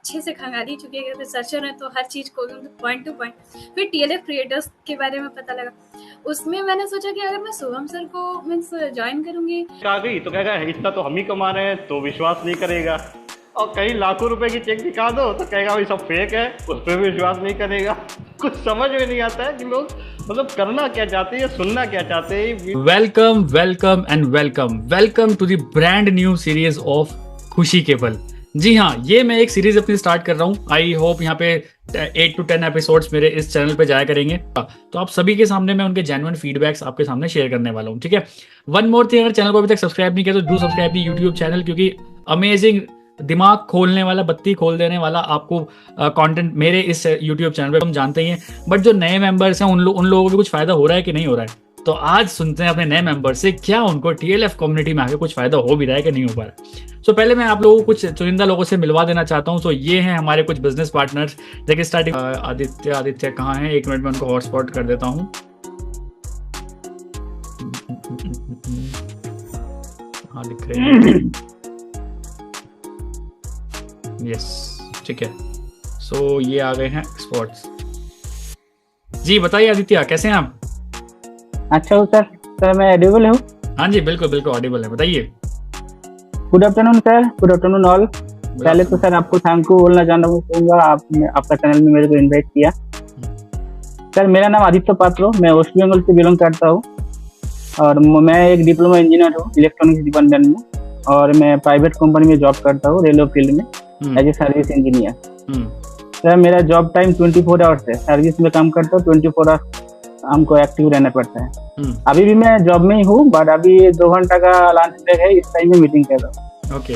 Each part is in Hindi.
अच्छे से खंगाली चुके हैं, रिसर्चर हैं, तो हर चीज़ को पॉइंट टू पॉइंट। फिर टीएलएफ क्रिएटर्स के बारे में पता लगा, उसमें मैंने सोचा कि अगर मैं शुभम सर को मीन्स ज्वाइन करूँगी आ गई तो कहेगा इतना तो हम ही कमा रहे हैं, तो विश्वास नहीं करेगा। और कहीं लाखों रुपए की चेक दिखा दो तो कहेगा भाई सब फेक है, उस पर भी विश्वास नहीं करेगा। कुछ समझ में नहीं आता है कि लोग मतलब करना क्या चाहते हैं, सुनना क्या चाहते हैं। Welcome welcome and welcome welcome to the brand new series of खुशी के पल। जी हाँ, ये मैं एक सीरीज अपनी स्टार्ट कर रहा हूँ। आई होप यहाँ पे 8 to 10 एपिसोड्स मेरे इस चैनल पे जाया करेंगे, तो आप सभी के सामने मैं उनके जेन्युइन फीडबैक्स आपके सामने शेयर करने वाला हूँ। ठीक है, वन मोर थिंग, अगर चैनल को अभी तक सब्सक्राइब नहीं किया तो do subscribe the YouTube channel, क्योंकि अमेजिंग दिमाग खोलने वाला, बत्ती खोल देने वाला आपको कंटेंट मेरे इस यूट्यूब चैनल पे हम जानते ही हैं। बट जो नए मेंबर्स हैं उन लोगों को कुछ फायदा हो रहा है कि नहीं हो रहा है, तो आज सुनते हैं अपने नए मेंबर से क्या उनको टीएलएफ कम्युनिटी में आके कुछ फायदा हो भी रहा है कि नहीं हो पा रहा है। सो पहले मैं आप लोगों को कुछ चुनिंदा लोगों से मिलवा देना चाहता हूँ। सो ये हैं हमारे कुछ बिजनेस पार्टनर्स। देखिए स्टार्टिंग आदित्य कहाँ है, एक मिनट में उनको हॉटस्पॉट कर देता हूँ। हाँ दिख रहे हैं, यस ठीक है। सो ये आ गए हैं एक्सपर्ट्स। जी बताइए आदित्य, कैसे हैं आप? अच्छा हूँ सर। सर मैं ऑडिबल हूँ? हाँ जी बिल्कुल बिल्कुल ऑडिबल है, बताइए। Good afternoon sir, good afternoon all. पहले तो सर आपको थैंक यू बोलना चाहूँगा, आपने आपका चैनल में मेरे को इनवाइट किया। सर मेरा नाम आदित्य पात्रो, मैं वेस्ट बंगाल से बिलोंग करता हूँ और मैं एक डिप्लोमा इंजीनियर हूँ इलेक्ट्रॉनिक्स डिपार्टमेंट में, और मैं प्राइवेट कंपनी में जॉब करता हूँ रेलवे फील्ड में as a service engineer. Sir मेरा जॉब टाइम 24 आवर्स है, सर्विस में काम करता हूँ 24 आवर्स हमको एक्टिव रहना पड़ता है। अभी भी मैं जॉब में ही हूँ, बट अभी 2 घंटा का लंच ब्रेक है, इस टाइम में मीटिंग कर रहा हूँ। ओके।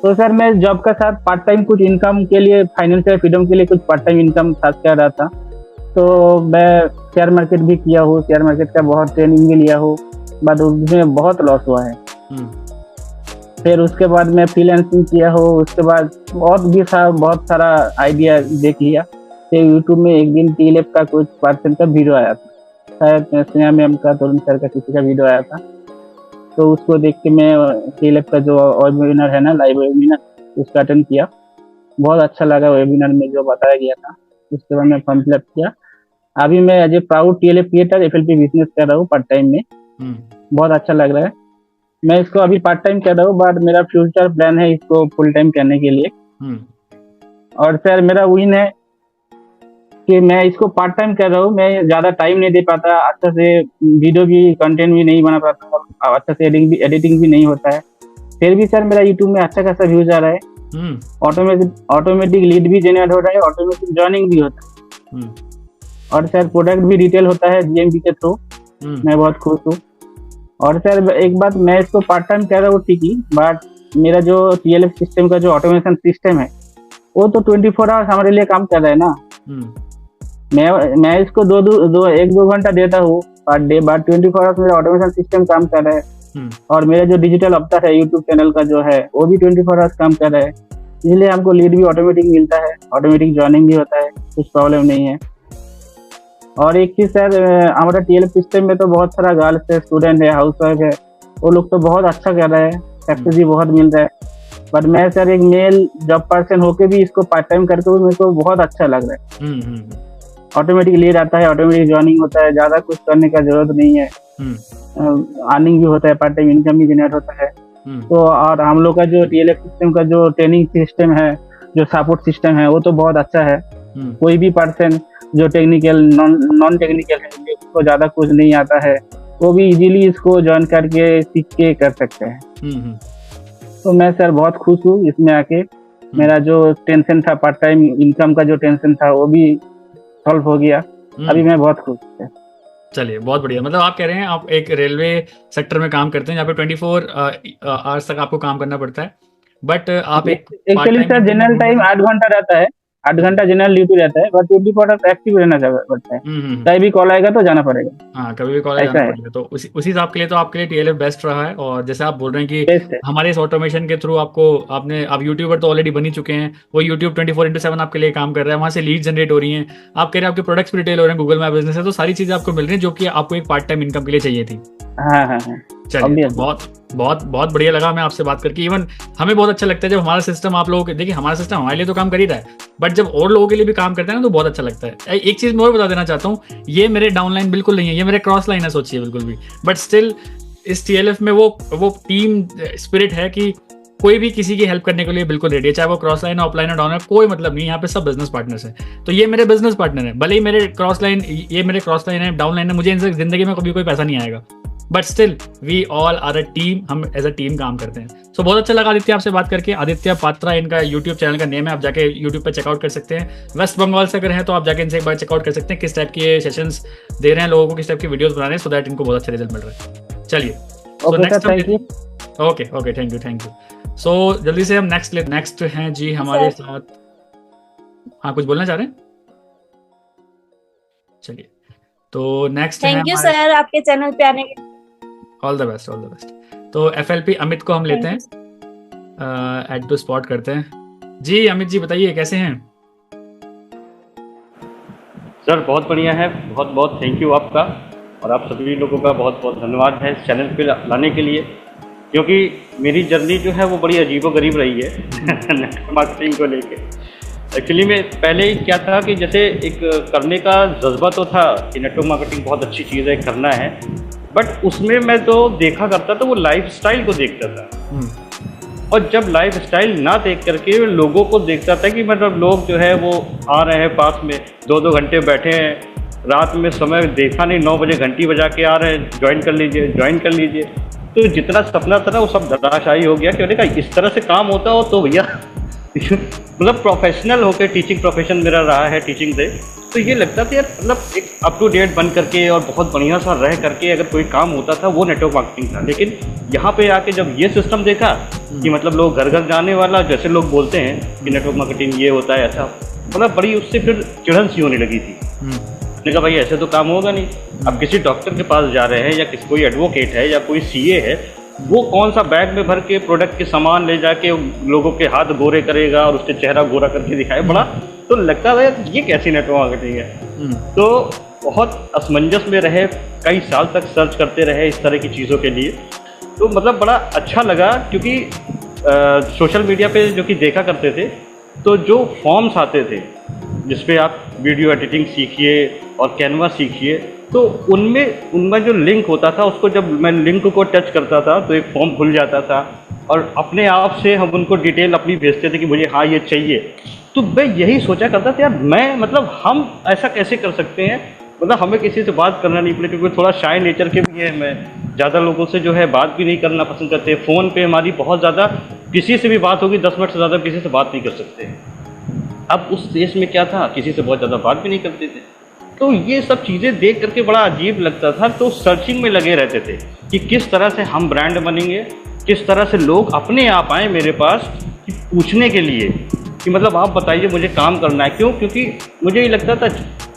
तो सर मैं जॉब का साथ पार्ट टाइम कुछ इनकम के लिए, फाइनेंशियल फ्रीडम के लिए कुछ पार्ट टाइम इनकम साथ कर रहा था। तो मैं शेयर मार्केट भी किया हूँ, शेयर मार्केट का बहुत ट्रेनिंग भी लिया हूँ, बट उसमें बहुत लॉस हुआ है। फिर उसके बाद मैं फ्रीलांसिंग किया हूँ, उसके बाद बहुत सारा आइडिया देख लिया। तो यूट्यूब में एक दिन टीएलएफ का कुछ पर्सन का वीडियो आया था, शायद स्नेहा मैम का, तरुण सर का, किसी का वीडियो आया था। तो उसको देख के मैं टीएलएफ का जो वेबिनार है ना, लाइव वेबिनार, उसका अटेंड किया। बहुत अच्छा लगा वेबिनार में जो बताया गया था। उसके बाद मैं फॉर्म फिलअप किया। अभी मैं as a proud TLF creator FLP business कर रहा हूँ पार्ट टाइम में। बहुत अच्छा लग रहा है। मैं इसको अभी पार्ट टाइम कर रहा हूँ, बट मेरा फ्यूचर प्लान है इसको फुल टाइम करने के लिए। और सर मेरा विन है कि मैं इसको पार्ट टाइम कर रहा हूँ, मैं ज्यादा टाइम नहीं दे पाता, अच्छा से वीडियो भी कंटेंट भी नहीं बना पाता, अच्छा से एडिटिंग भी नहीं होता है। फिर भी सर मेरा यूट्यूब में अच्छा खासा व्यूज आ रहा है। ऑटोमेटिक लीड भी जनरेट हो रहा है, ऑटोमेटिक जॉइनिंग भी होता है, और सर प्रोडक्ट भी रिटेल होता है जीएमबी के थ्रू। मैं बहुत खुश हूँ। और सर एक बात, मैं इसको पार्ट टाइम कर रहा हूँ ठीक ही, बट मेरा जो टीएलएफ सिस्टम का जो ऑटोमेशन सिस्टम है वो तो 24 आवर्स हमारे लिए काम कर रहा है ना। मैं इसको 1-2 घंटा देता हूँ पर डे, बट 24 आवर्स मेरा ऑटोमेशन सिस्टम काम कर रहा है। और मेरा जो डिजिटल अवतार है यूट्यूब चैनल का जो है, वो भी 24 आवर्स काम कर रहा है। इसलिए हमको लीड भी ऑटोमेटिक मिलता है, ऑटोमेटिक ज्वाइनिंग भी होता है, कुछ प्रॉब्लम नहीं है। और एक चीज सर, हमारा टीएलएफ सिस्टम में तो बहुत सारा गर्ल्स है, स्टूडेंट है, हाउस वाइफ है, वो लोग तो बहुत अच्छा कर रहे हैं, सक्सेस भी बहुत मिल रहा है। बट मैं सर एक मेल जॉब पर्सन होके भी इसको पार्ट टाइम करते हुए मेरे को बहुत अच्छा लग रहा है। ऑटोमेटिक लीड आता है, ऑटोमेटिक ज्वाइनिंग होता है, ज्यादा कुछ करने का जरूरत नहीं है। अर्निंग भी होता है, पार्ट टाइम इनकम भी जनरेट होता है। तो और हम लोग का जो टीएलएफ सिस्टम का जो ट्रेनिंग सिस्टम है, जो सपोर्ट सिस्टम है, वो तो बहुत अच्छा है। कोई भी पर्सन जो टेक्निकल नॉन टेक्निकल है, जिसको ज्यादा कुछ नहीं आता है, वो भी इजीली इसको ज्वाइन करके सीख के कर सकते हैं। तो मैं सर बहुत खुश हूँ इसमें आके। मेरा जो टेंशन था, पार्ट टाइम इनकम का जो टेंशन था, वो भी सॉल्व हो गया। अभी मैं बहुत खुश हूँ। चलिए बहुत बढ़िया। मतलब आप कह रहे हैं आप एक रेलवे सेक्टर में काम करते हैं जहाँ पे 24 आवर्स तक आपको काम करना पड़ता है, बट आप एक्चुअली सर जनरल टाइम 8 घंटा रहता है, 8 घंटा जनरल ड्यूटी रहता है, बट 24 आवर्स एक्टिव रहना पड़ता है। कहीं भी कॉल आएगा तो जाना पड़ेगा। हाँ, कभी भी कॉल जाना पड़ेगा। तो उसी हिसाब के लिए तो आपके लिए टीएलएफ बेस्ट रहा है। और जैसे आप बोल रहे हैं कि हमारे इस ऑटोमेशन के थ्रू आप यूट्यूबर तो ऑलरेडी बन ही चुके हैं, वो यूट्यूब 24/7 आपके लिए काम कर रहा है, वहाँ से लीड जनरेट हो रही हैं, आप कह रहे हैं आपके प्रोडक्ट्स भी रिटेल हो रहे हैं, गूगल मैप बिजनेस है, तो सारी चीजें आपको मिल रही है जो कि आपको एक पार्ट टाइम इनकम के लिए चाहिए थी। हाँ। चलिए, बहुत बहुत बहुत बढ़िया लगा हमें आपसे बात करके। इवन हमें बहुत अच्छा लगता है जब हमारा सिस्टम आप लोगों के, देखिए हमारा सिस्टम हमारे लिए तो काम कर ही रहा है, बट जब और लोगों के लिए भी काम करता है ना तो बहुत अच्छा लगता है। एक चीज मैं और बता देना चाहता हूँ, ये मेरे डाउनलाइन बिल्कुल नहीं है, ये मेरे क्रॉस लाइन है, सोचिए बिल्कुल भी, बट स्टिल इस TLF में वो टीम स्पिरिट है कि कोई भी किसी की हेल्प करने के लिए बिल्कुल रेडी है, चाहे वो क्रॉस लाइन, ऑफलाइन और डाउन है, कोई मतलब नहीं, यहाँ पे सब बिजनेस पार्टनर्स हैं। तो ये मेरे बिजनेस पार्टनर है, भले ही मेरे क्रॉस लाइन, ये मेरे क्रॉस लाइन है, डाउन लाइन है, मुझे इनसे जिंदगी में कभी कोई पैसा नहीं आएगा, but still we all are a team, हम एज अ टीम काम करते हैं। सो बहुत अच्छा लगा आदित्य आपसे बात करके। आदित्य पात्रा इनका यूट्यूब चैनल का नेम है, आप जाके यूट्यूब पे चेकआउट कर सकते हैं। वेस्ट बंगाल से अगर हैं तो आप जाके इनसे एक बार चेकआउट कर सकते हैं किस टाइप की ये सेशंस दे रहे हैं लोगों को, किस टाइप की वीडियोस बना रहे हैं, सो दैट इनको बहुत अच्छे रिजल्ट मिल रहे हैं। चलिए, ओके, थैंक यू। सो जल्दी से हम नेक्स्ट हैं जी हमारे साथ। हाँ, कुछ बोलना चाह रहे हैं? चलिए, तो नेक्स्ट है, थैंक यू सर आपके चैनल पे आने के। All the best. तो FLP अमित को हम लेते हैं, एड टू स्पॉट करते हैं। जी अमित जी बताइए कैसे हैं? सर बहुत बढ़िया है, बहुत बहुत थैंक यू आपका, और आप सभी लोगों का बहुत बहुत धन्यवाद है इस चैनल पे लाने के लिए, क्योंकि मेरी जर्नी जो है वो बड़ी अजीबोगरीब रही है नेटवर्क मार्केटिंग को लेके। एक्चुअली में पहले क्या था कि जैसे एक करने का जज्बा तो था कि नेटवर्क मार्केटिंग बहुत अच्छी चीज़ है, करना है, बट उसमें मैं जो देखा करता था वो लाइफस्टाइल को देखता था। और जब लाइफस्टाइल ना देख करके लोगों को देखता था कि मतलब लोग जो है वो आ रहे हैं पास में 2-2 घंटे बैठे हैं, रात में समय देखा नहीं, 9 बजे घंटी बजा के आ रहे हैं, ज्वाइन कर लीजिए। तो जितना सपना था ना वो सब धराशायी हो गया। क्योंकि कहा इस तरह से काम होता हो तो भैया मतलब प्रोफेशनल होकर टीचिंग प्रोफेशन मेरा रहा है टीचिंग से, तो ये लगता था यार मतलब एक अप टू डेट बन करके और बहुत बढ़िया सा रह करके अगर कोई काम होता था वो नेटवर्क मार्केटिंग था। लेकिन यहाँ पे आके जब ये सिस्टम देखा कि मतलब लोग घर घर जाने वाला, जैसे लोग बोलते हैं कि नेटवर्क मार्केटिंग ये होता है ऐसा, मतलब बड़ी उससे फिर चिढ़न सी होने लगी थी। मैंने कहा भाई ऐसे तो काम होगा नहीं। अब किसी डॉक्टर के पास जा रहे हैं या कोई एडवोकेट है या कोई CA है, वो कौन सा बैग में भर के प्रोडक्ट के सामान ले जाके लोगों के हाथ गोरे करेगा और उसके चेहरा गोरा करके दिखाए, बड़ा तो लगता है ये कैसी नेटवर्क मार्केटिंग है। तो बहुत असमंजस में रहे, कई साल तक सर्च करते रहे इस तरह की चीज़ों के लिए। तो मतलब बड़ा अच्छा लगा, क्योंकि सोशल मीडिया पे जो कि देखा करते थे तो जो फॉर्म्स आते थे जिसपे आप वीडियो एडिटिंग सीखिए और कैनवा सीखिए, तो उनमें जो लिंक होता था उसको जब मैं लिंक को टच करता था तो एक फॉर्म खुल जाता था और अपने आप से हम उनको डिटेल अपनी भेजते थे कि मुझे हाँ ये चाहिए। तो मैं यही सोचा करता था यार मैं मतलब हम ऐसा कैसे कर सकते हैं, मतलब हमें किसी से बात करना नहीं पड़े, क्योंकि थोड़ा शाय नेचर के भी है, मैं ज़्यादा लोगों से जो है बात भी नहीं करना पसंद करते। फ़ोन पे हमारी बहुत ज़्यादा किसी से भी बात होगी 10 मिनट से ज़्यादा किसी से बात नहीं कर सकते। अब उस देश में क्या था, किसी से बहुत ज़्यादा बात भी नहीं करते थे। तो ये सब चीज़ें देख करके बड़ा अजीब लगता था। तो सर्चिंग में लगे रहते थे कि किस तरह से हम ब्रांड बनेंगे, किस तरह से लोग अपने आप आए मेरे पास कि पूछने के लिए कि मतलब आप बताइए मुझे काम करना है। क्यों? क्योंकि मुझे ये लगता था,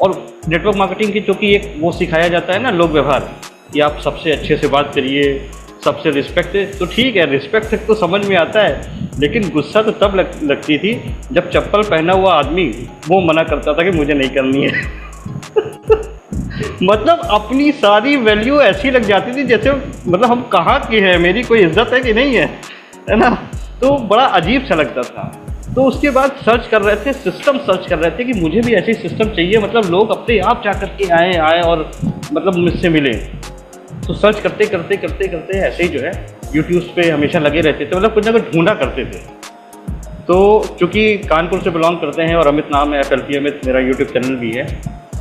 और नेटवर्क मार्केटिंग की चूँकि एक वो सिखाया जाता है ना लोक व्यवहार, कि आप सबसे अच्छे से बात करिए, सबसे रिस्पेक्ट है, तो ठीक है रिस्पेक्ट तक तो समझ में आता है, लेकिन गुस्सा तो तब लगती थी जब चप्पल पहना हुआ आदमी वो मना करता था कि मुझे नहीं करनी है मतलब अपनी सारी वैल्यू ऐसी लग जाती थी जैसे मतलब हम कहाँ के हैं, मेरी कोई इज्जत है कि नहीं है ना। तो बड़ा अजीब सा लगता था। तो उसके बाद सर्च कर रहे थे, सिस्टम सर्च कर रहे थे कि मुझे भी ऐसी सिस्टम चाहिए, मतलब लोग अपने आप जा करके आए और मतलब मुझसे मिले। तो सर्च करते करते ऐसे ही जो है यूट्यूब पे हमेशा लगे रहते थे, मतलब कुछ ना कुछ ढूंढा करते थे। तो चूँकि कानपुर से बिलोंग करते हैं और अमित नाम है, FLP अमित मेरा यूट्यूब चैनल भी है,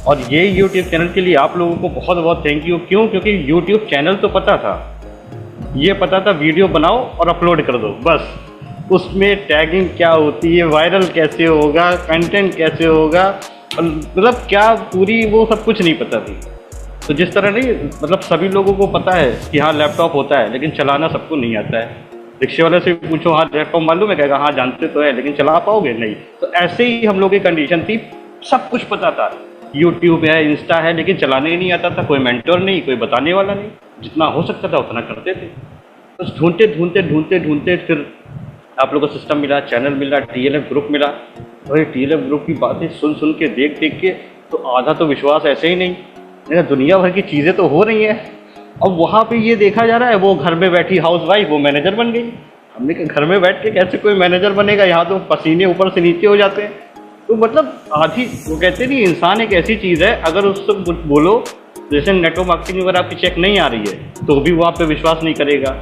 और ये यूट्यूब चैनल के लिए आप लोगों को बहुत बहुत थैंक यू। क्यों? क्योंकि यूट्यूब चैनल तो पता था, ये पता था वीडियो बनाओ और अपलोड कर दो, बस उसमें टैगिंग क्या होती है, वायरल कैसे होगा, कंटेंट कैसे होगा, मतलब क्या पूरी वो सब कुछ नहीं पता थी। तो जिस तरह नहीं मतलब सभी लोगों को पता है कि हाँ लैपटॉप होता है, लेकिन चलाना सबको नहीं आता है। रिक्शे वाले से पूछो हाँ लैपटॉप मालूम है, कहेगा हाँ जानते तो है, लेकिन चला पाओगे नहीं। तो ऐसे ही हम लोग की कंडीशन थी, सब कुछ पता था, यूट्यूब है, इंस्टा है, लेकिन चलाने ही नहीं आता था, कोई मेंटर नहीं, कोई बताने वाला नहीं। जितना हो सकता था उतना करते थे। बस ढूंढते फिर आप लोगों को सिस्टम मिला, चैनल मिला, TLF ग्रुप मिला। और TLF ग्रुप की बातें सुन के देख के तो आधा तो विश्वास ऐसे ही नहीं, दुनिया भर की चीज़ें तो हो रही हैं, अब वहाँ पे ये देखा जा रहा है वो घर में बैठी हाउसवाइफ वो मैनेजर बन गई। हमने कहा घर में बैठ के कैसे कोई मैनेजर बनेगा, यहाँ तो पसीने ऊपर से नीचे हो जाते हैं। तो मतलब आधी वो कहते नहीं, इंसान एक ऐसी चीज़ है, अगर उससे कुछ बोलो जैसे नेटवर्क मार्केटिंग अगर आपकी चेक नहीं आ रही है तो भी वो आप पे विश्वास नहीं करेगा।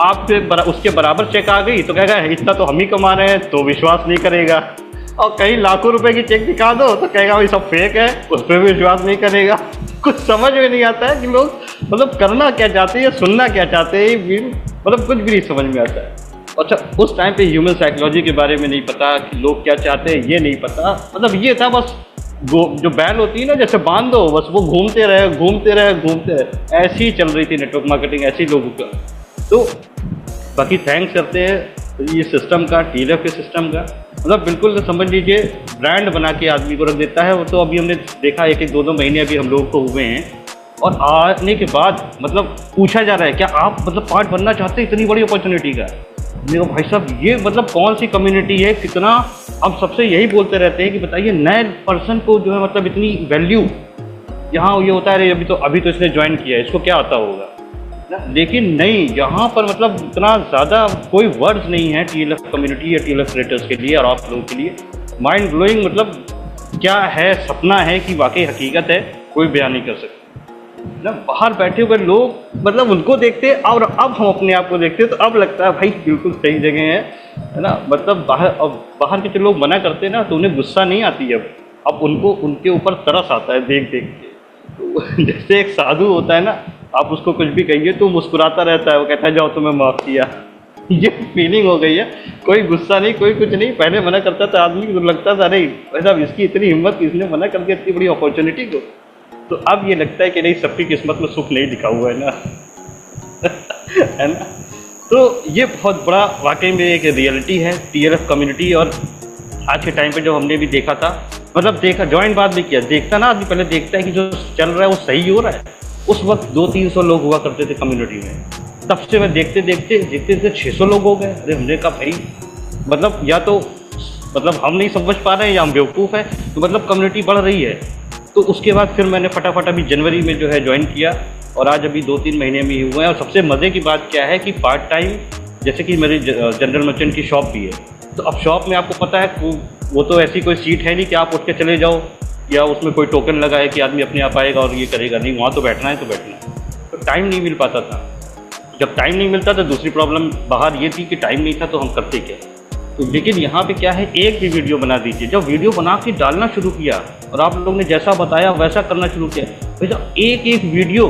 आप पे उसके बराबर चेक आ गई तो कहेगा इतना तो हम ही कमा रहे हैं, तो विश्वास नहीं करेगा। और कहीं लाखों रुपए की चेक दिखा दो तो कहेगा भाई सब फेक है, उस पर भी विश्वास नहीं करेगा। कुछ समझ में नहीं आता है कि लोग मतलब करना क्या चाहते हैं या सुनना क्या चाहते हैं, मतलब कुछ भी नहीं समझ में आता है। अच्छा, उस टाइम पे ह्यूमन साइकोलॉजी के बारे में नहीं पता कि लोग क्या चाहते हैं, ये नहीं पता। मतलब ये था बस जो बैल होती है ना, जैसे बांध दो बस वो घूमते रहे घूमते रहे घूमते रहे, ऐसी ही चल रही थी नेटवर्क मार्केटिंग, ऐसे ही लोगों का। तो बाकी थैंक्स करते हैं ये सिस्टम का, TLF के सिस्टम का। मतलब बिल्कुल समझ लीजिए ब्रांड बना के आदमी को रख देता है। वो तो अभी हमने देखा 1-2 महीने अभी हम लोगों को हुए हैं, और आने के बाद मतलब पूछा जा रहा है क्या आप मतलब पार्ट बनना चाहते हैं इतनी बड़ी अपॉर्चुनिटी का। मेरे भाई साहब ये मतलब कौन सी कम्युनिटी है, कितना हम सबसे यही बोलते रहते हैं कि बताइए नए पर्सन को जो है मतलब इतनी वैल्यू। यहाँ ये होता है अभी तो इसने ज्वाइन किया है, इसको क्या आता होगा ना, लेकिन नहीं, यहाँ पर मतलब इतना ज़्यादा कोई वर्ड्स नहीं है TLF कम्युनिटी या TLF क्रिएटर्स के लिए और आप लोगों के लिए। माइंड ब्लोइंग मतलब क्या है, सपना है कि वाकई हकीकत है, कोई बयान नहीं कर सकता ना। बाहर बैठे हुए लोग मतलब उनको देखते और अब हम अपने आप को देखते तो अब लगता है भाई बिल्कुल सही जगह है ना। मतलब बाहर के जो लोग मना करते हैं ना तो उन्हें गुस्सा नहीं आती है, अब उनको उनके ऊपर तरस आता है देख देख के। तो जैसे एक साधु होता है ना, आप उसको कुछ भी कहिए तो मुस्कुराता रहता है, वो कहता है जाओ तुम्हें माफ़ किया। ये फीलिंग हो गई है, कोई गुस्सा नहीं कोई कुछ नहीं। पहले मना करता था आदमी को, लगता था अरे ऐसा इसकी इतनी हिम्मत, इसने मना कर दिया इतनी बड़ी अपॉर्चुनिटी को। तो अब ये लगता है कि नहीं, सबकी किस्मत में सुख नहीं लिखा हुआ है ना। है ना। तो ये बहुत बड़ा वाकई में एक रियलिटी है TLF कम्युनिटी। और आज के टाइम पे जो हमने भी देखा था, मतलब देखा ज्वाइन बात नहीं किया, देखता ना आदमी पहले देखता है कि जो चल रहा है वो सही हो रहा है। उस वक्त 200-300 लोग हुआ करते थे कम्युनिटी में, तब से मैं देखते देखते 600 लोग हो गए। अरे हमने कहा भाई मतलब या तो मतलब हम नहीं समझ पा रहे हैं या हम बेवकूफ़ हैं, तो मतलब कम्युनिटी बढ़ रही है। तो उसके बाद फिर मैंने फटाफट अभी जनवरी में जो है ज्वाइन किया, और आज अभी 2-3 महीने में ही हुए हैं। और सबसे मज़े की बात क्या है कि पार्ट टाइम, जैसे कि मेरी जनरल मर्चेंट की शॉप भी है, तो अब शॉप में आपको पता है वो तो ऐसी कोई सीट है नहीं कि आप उठ के चले जाओ या उसमें कोई टोकन लगा है कि आदमी अपने आप आएगा और ये करेगा, नहीं, वहाँ तो बैठना है तो बैठना है। तो टाइम नहीं मिल पाता था। जब टाइम नहीं मिलता तो दूसरी प्रॉब्लम बाहर ये थी कि टाइम नहीं था तो हम करते क्या। तो लेकिन यहाँ पे क्या है, एक भी वीडियो बना दीजिए। जब वीडियो बना के डालना शुरू किया और आप लोगों ने जैसा बताया वैसा करना शुरू किया, वैसा एक वीडियो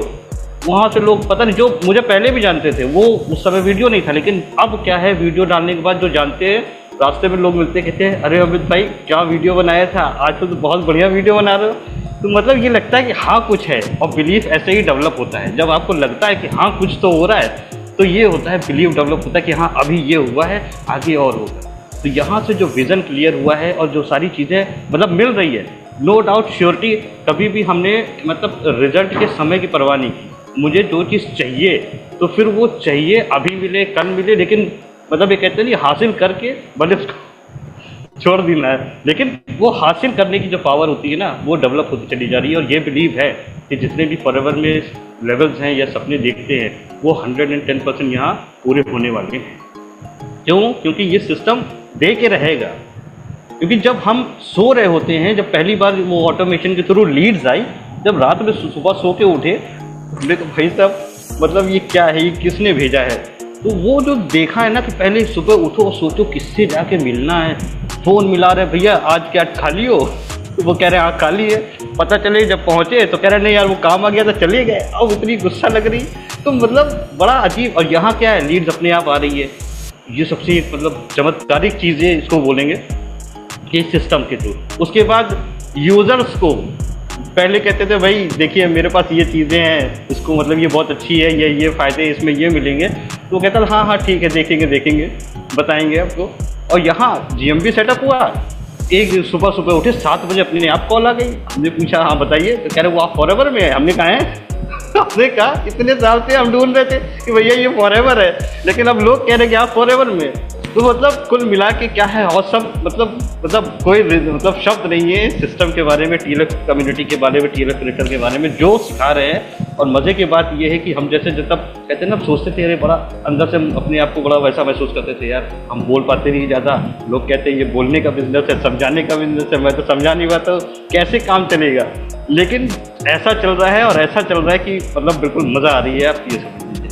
वहाँ से लोग पता नहीं, जो मुझे पहले भी जानते थे वो उस समय वीडियो नहीं था, लेकिन अब क्या है वीडियो डालने के बाद जो जानते हैं, रास्ते में लोग मिलते कहते हैं अरे अमित भाई क्या वीडियो बनाया था, आज तो बहुत बढ़िया वीडियो बना रहे हो। तो मतलब ये लगता है कि हाँ कुछ है, और बिलीफ ऐसे ही डेवलप होता है। जब आपको लगता है कि हाँ कुछ तो हो रहा है तो ये होता है बिलीव डेवलप होता है कि हाँ अभी ये हुआ है, आगे और होगा। तो यहाँ से जो विज़न क्लियर हुआ है और जो सारी चीज़ें मतलब मिल रही है, नो डाउट श्योरिटी, कभी भी हमने मतलब रिजल्ट के समय की परवाह नहीं की। मुझे जो चीज़ चाहिए तो फिर वो चाहिए, अभी मिले कल मिले, लेकिन मतलब ये कहते नहीं हासिल करके भले उसको छोड़ देना है, लेकिन वो हासिल करने की जो पावर होती है ना वो डेवलप होती चली जा रही है। और ये बिलीव है कि जितने भी फॉरएवर में लेवल्स हैं या सपने देखते हैं वो 110% यहाँ पूरे होने वाले हैं। क्यों? क्योंकि ये सिस्टम दे के रहेगा। क्योंकि जब हम सो रहे होते हैं, जब पहली बार वो ऑटोमेशन के थ्रू लीड्स आई, जब रात में सुबह सो के उठे, भाई साहब मतलब ये क्या है, ये किसने भेजा है, तो वो जो देखा है ना कि पहले सुबह उठो और सोचो किससे जाके मिलना है, फ़ोन मिला रहे भैया आज क्या खाली हो, तो वो कह रहे हैं हाँ खाली है। पता चले जब पहुँचे तो कह रहे नहीं यार वो काम आ गया तो चले गए, अब इतनी गुस्सा लग रही। तो मतलब बड़ा अजीब। और यहाँ क्या है, लीड्स अपने आप आ रही है। ये सबसे मतलब चमत्कारिक चीज़ है, इसको बोलेंगे कि सिस्टम के थ्रू। उसके बाद यूज़र्स को पहले कहते थे भाई देखिए मेरे पास ये चीज़ें हैं, इसको मतलब ये बहुत अच्छी है, ये फ़ायदे इसमें ये मिलेंगे, तो वो कहता था हाँ ठीक है देखेंगे बताएंगे आपको। और यहाँ GMB सेटअप हुआ, एक सुबह उठे 7 बजे अपने आप कॉल आ गई। हमने पूछा हाँ बताइए, तो कह रहे वो आप फॉरएवर में है। हमने कहा है हमने कहा इतने साल से हम ढूंढ रहे थे कि भैया ये फॉरएवर है, लेकिन अब लोग कह रहे कि आप फॉरएवर में। तो मतलब कुल मिला के क्या है, और सब मतलब कोई मतलब शब्द नहीं है सिस्टम के बारे में, टीएलएफ कम्युनिटी के बारे में, टीएलएफ क्रिएटर के बारे में जो सिखा रहे हैं। और मजे की बात ये है कि हम जैसे जब कहते हैं ना, सोचते थे अरे बड़ा अंदर से हम अपने आप को बड़ा वैसा महसूस करते थे, यार हम बोल पाते नहीं ज़्यादा, लोग कहते हैं ये बोलने का बिजनेस है, समझाने का बिजनेस है, मैं तो समझा नहीं पाता कैसे काम चलेगा। लेकिन ऐसा चल रहा है, और ऐसा चल रहा है कि मतलब बिल्कुल मज़ा आ रही है। आप ये समझ लीजिए।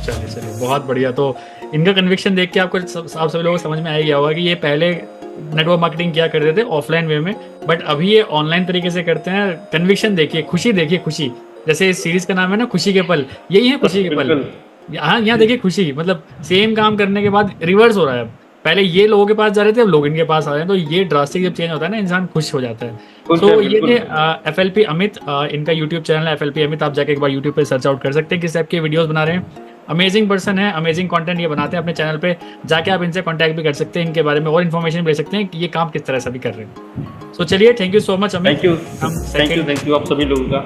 चलिए बहुत बढ़िया। तो इनका कन्विक्शन देख के आपको आप सभी लोगों को समझ में आ गया होगा कि ये पहले नेटवर्क मार्केटिंग किया करते थे ऑफलाइन वे में, बट अभी ये ऑनलाइन तरीके से करते हैं। कन्विक्शन देखिए, खुशी देखिए, खुशी। जैसे इस सीरीज का नाम है ना खुशी के पल, यही है खुशी के पल। हाँ, यहाँ देखिए खुशी, मतलब सेम काम करने के बाद रिवर्स हो रहा है। पहले ये लोगों के पास जा रहे थे, अब लोग इनके पास आ रहे हैं। तो ये ड्रास्टिक जब चेंज होता है ना, इंसान खुश हो जाता है। तो ये थे FLP अमित, इनका यूट्यूब चैनल है FLP अमित। आप जाके एक बार यूट्यूब पे सर्च आउट कर सकते हैं किस टाइप के वीडियोस बना रहे हैं। अमेजिंग पर्सन है, अमेजिंग कंटेंट ये बनाते हैं अपने चैनल पे। जाके आप इनसे कांटेक्ट भी कर सकते हैं, इनके बारे में और इन्फॉर्मेशन भी ले सकते हैं कि ये काम किस तरह से भी कर रहे हैं। सो चलिए, thank you so much Amit. Thank you आप सभी लोगों का।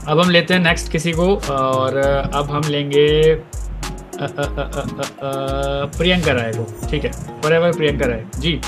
अब हम लेते हैं नेक्स्ट किसी को, और अब हम लेंगे प्रियंका राय को। ठीक है, फॉरएवर प्रियंका राय जी।